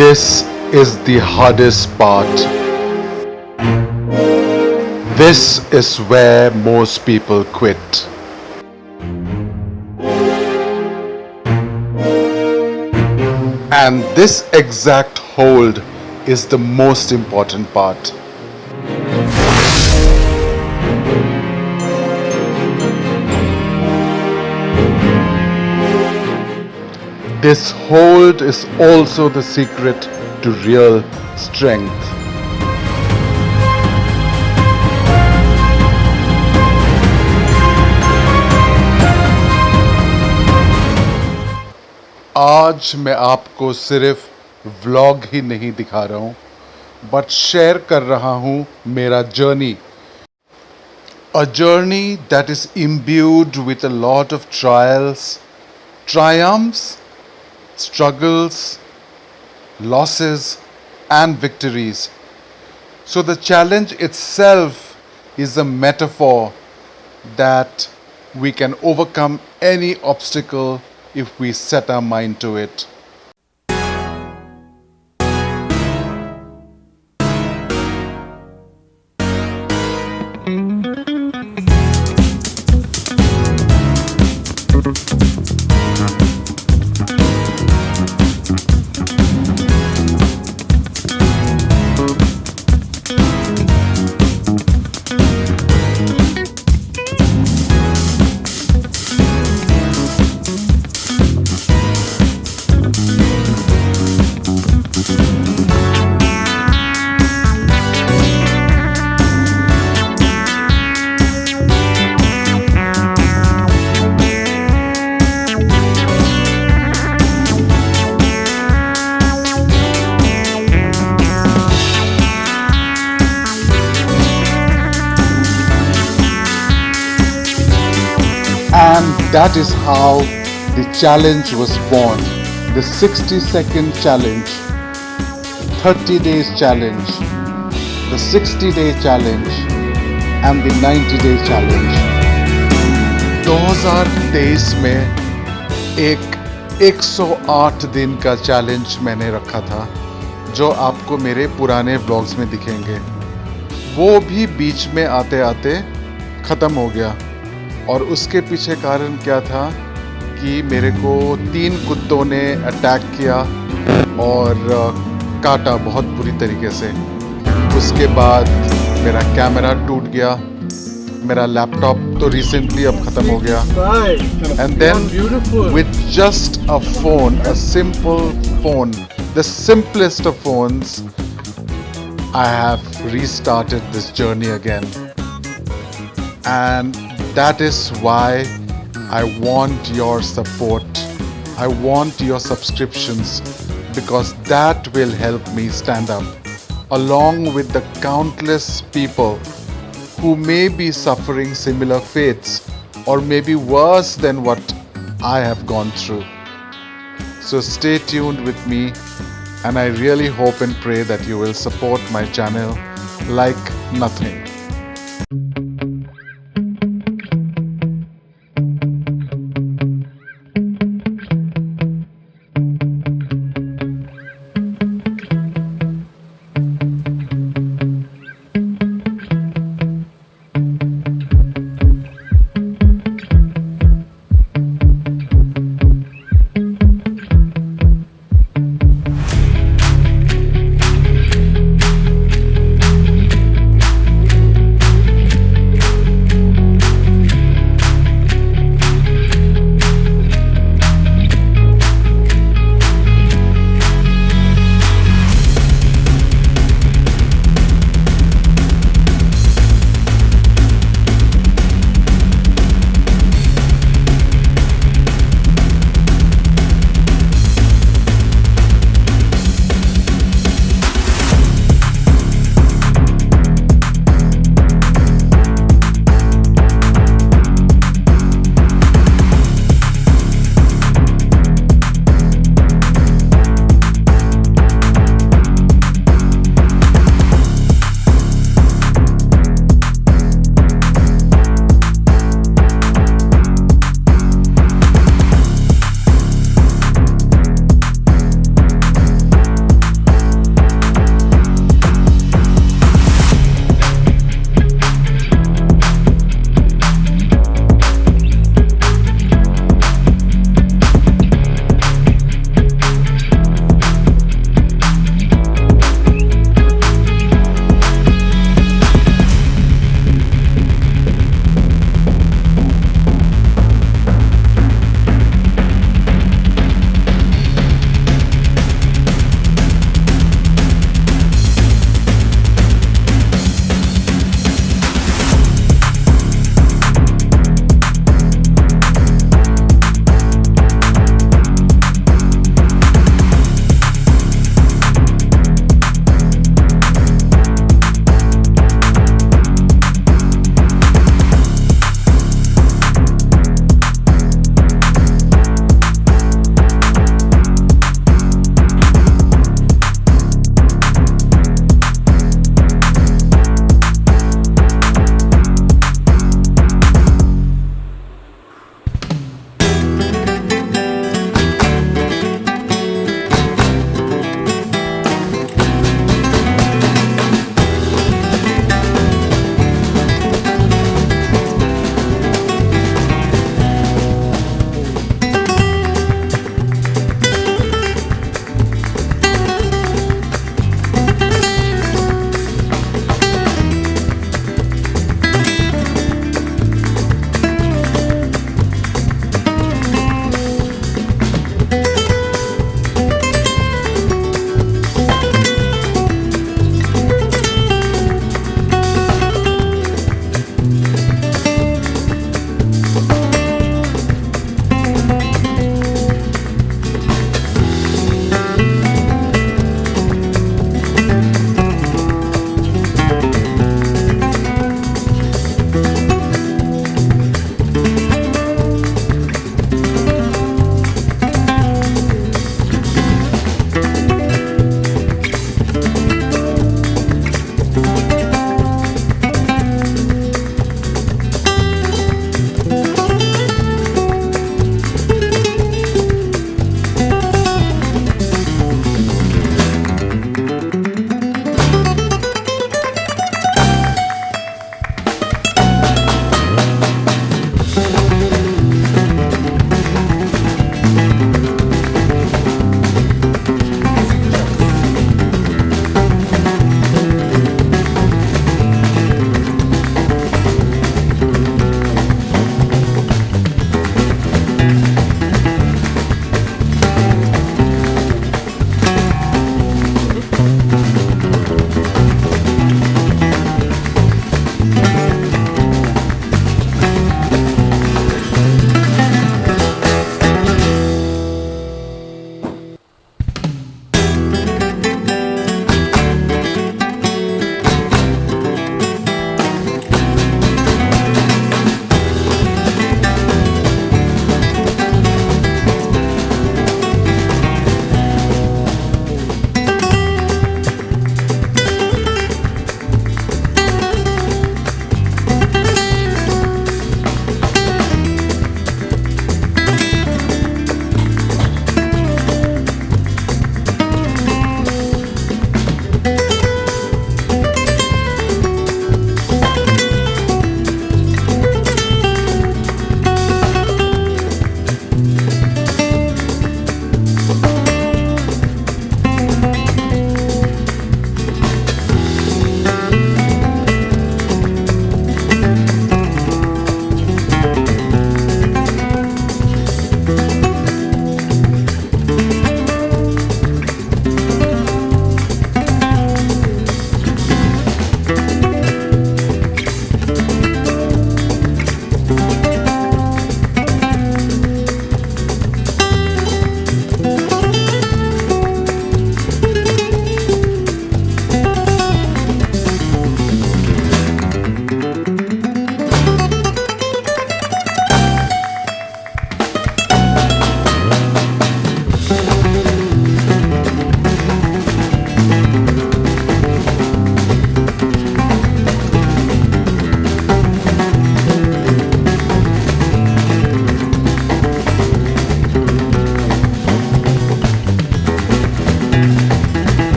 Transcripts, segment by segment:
This is the hardest part. This is where most people quit. And this exact hold is the most important part. This hold is also the secret to real strength. आज मैं आपको सिर्फ vlog ही नहीं दिखा रहा हूँ, but share कर रहा हूँ मेरा journey. A journey that is imbued with a lot of trials, triumphs, struggles, losses, and victories. So the challenge itself is a metaphor that we can overcome any obstacle if we set our mind to it. And that is how the challenge was born. The 60-second challenge, 30 days challenge, the 60-day challenge, and the 90-day challenge. 2023 में एक 108 दिन का challenge मैंने रखा था, जो आपको मेरे पुराने व्लॉग्स में दिखेंगे. वो भी बीच में आते आते ख़त्म हो गया. और उसके पीछे कारण क्या था कि मेरे को 3 कुत्तों ने अटैक किया और काटा बहुत बुरी तरीके से. उसके बाद मेरा कैमरा टूट गया. मेरा लैपटॉप तो रिसेंटली अब ख़त्म हो गया. And then with just a phone, a simple phone, the simplest of phones, I have restarted this journey again. And that is why I want your support. I want your subscriptions, because that will help me stand up along with the countless people who may be suffering similar fates or maybe worse than what I have gone through. So stay tuned with me, and I really hope and pray that you will support my channel like nothing.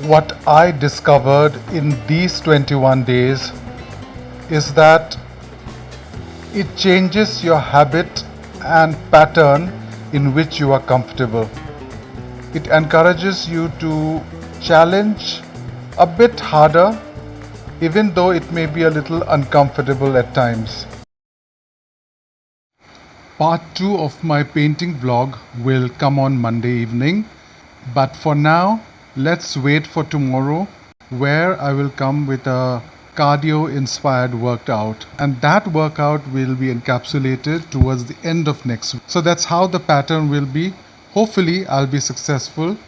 What I discovered in these 21 days is that it changes your habit and pattern in which you are comfortable. It encourages you to challenge a bit harder, even though it may be a little uncomfortable at times. Part 2 of my painting vlog will come on Monday evening. But for now, let's wait for tomorrow, where I will come with a cardio inspired workout. And that workout will be encapsulated towards the end of next week. So that's how the pattern will be. Hopefully, I'll be successful